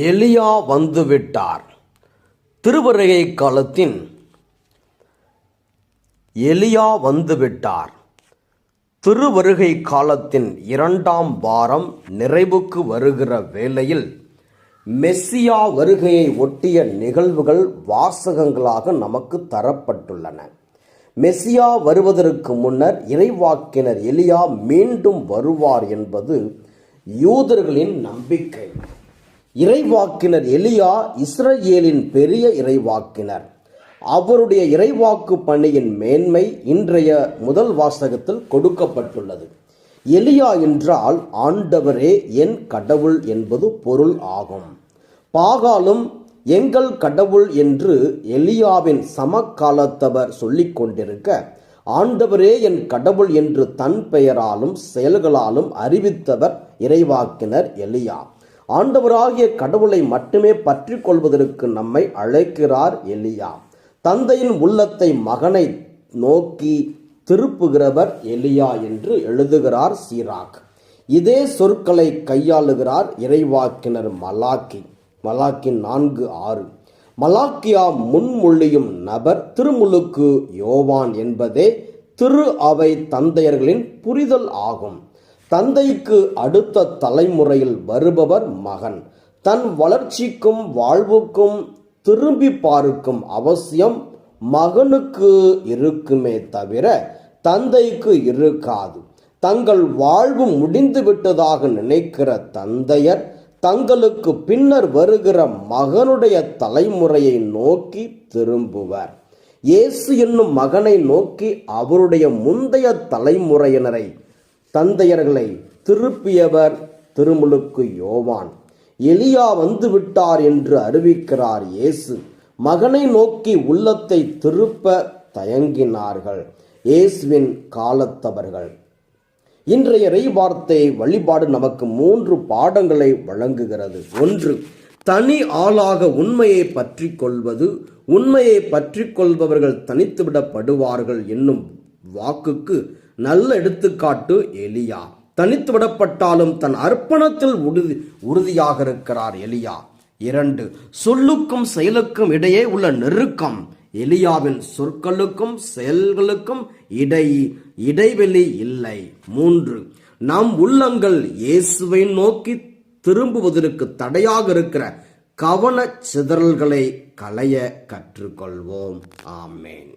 எலியா வந்துவிட்டார். திருவருகை காலத்தின் எலியா வந்துவிட்டார். திருவருகை காலத்தின் 2ஆம் வாரம் நிறைவுக்கு வருகிற வேளையில் மெஸ்ஸியா வருகையை ஒட்டிய நிகழ்வுகள் வாசகங்களாக நமக்கு தரப்பட்டுள்ளன. மெஸ்ஸியா வருவதற்கு முன்னர் இறைவாக்கினர் எலியா மீண்டும் வருவார் என்பது யூதர்களின் நம்பிக்கை. இறைவாக்கினர் எலியா இஸ்ரவேலின் பெரிய இறைவாக்கினர். அவருடைய இறைவாக்கு பணியின் மேன்மை இன்றைய முதல் வாசகத்தில் கொடுக்கப்பட்டுள்ளது. எலியா என்றால் ஆண்டவரே என் கடவுள் என்பது பொருள் ஆகும். பாகாலும் எங்கள் கடவுள் என்று எலியாவின் சமகாலத்தவர் சொல்லிக் கொண்டிருக்க, ஆண்டவரே என் கடவுள் என்று தன் பெயராலும் செயல்களாலும் அறிவித்தவர் இறைவாக்கினர் எலியா. ஆண்டவராகிய கடவுளை மட்டுமே பற்றி கொள்வதற்கு நம்மை அழைக்கிறார் எலியா. தந்தையின் உள்ளத்தை மகனை நோக்கி திருப்புகிறவர் எலியா என்று எழுதுகிறார் சீராக். இதே சொற்களை கையாளுகிறார் இறைவாக்கினர் மலாக்கி. மலாக்கி 4:6. மலாக்கியா முன்மொழியும் நபர் திருமுழுக்கு யோவான் என்பதே திரு அவை தந்தையர்களின் புரிதல் ஆகும். தந்தைக்கு அடுத்த தலைமுறையில் வருபவர் மகன். தன் வளர்ச்சிக்கும் வாழ்வுக்கும் திரும்பி பார்க்கும் அவசியம் மகனுக்கு இருக்குமே தவிர தந்தைக்கு இருக்காது. தங்கள் வாழ்வு முடிந்து விட்டதாக நினைக்கிற தந்தையர் தங்களுக்கு பின்னர் வருகிற மகனுடைய தலைமுறையை நோக்கி திரும்புவர். இயேசு என்னும் மகனை நோக்கி அவருடைய முந்தைய தலைமுறையினரை தந்தையர்களை திருப்பியவர் திருமுழுக்கு யோவான். எலியா வந்துவிட்டார் என்று அறிவிக்கிறார் இயேசு. மகனை நோக்கி உள்ளத்தை திருப்ப தயங்கினார்கள் இயேசுவின் காலத்தவர்கள். இன்றைய இறைவார்த்தை வழிபாடு நமக்கு 3 பாடங்களை வழங்குகிறது. 1. தனி ஆளாக உண்மையை பற்றி கொள்வது. உண்மையை பற்றி கொள்பவர்கள் தனித்துவிடப்படுவார்கள் என்னும் வாக்குக்கு நல்ல எடுத்துக்காட்டு எலியா. தனித்து விடப்பட்டாலும் தன் அர்ப்பணத்தில் உறுதியாக இருக்கிறார் எலியா. 2. சொல்லுக்கும் செயலுக்கும் இடையே உள்ள நெருக்கம். எலியாவின் சொற்களுக்கும் செயல்களுக்கும் இடைவெளி இல்லை. 3. நம் உள்ளங்கள் இயேசுவை நோக்கி திரும்புவதற்கு தடையாக இருக்கிற கவன சிதறல்களை களைய கற்றுக்கொள்வோம். ஆமேன்.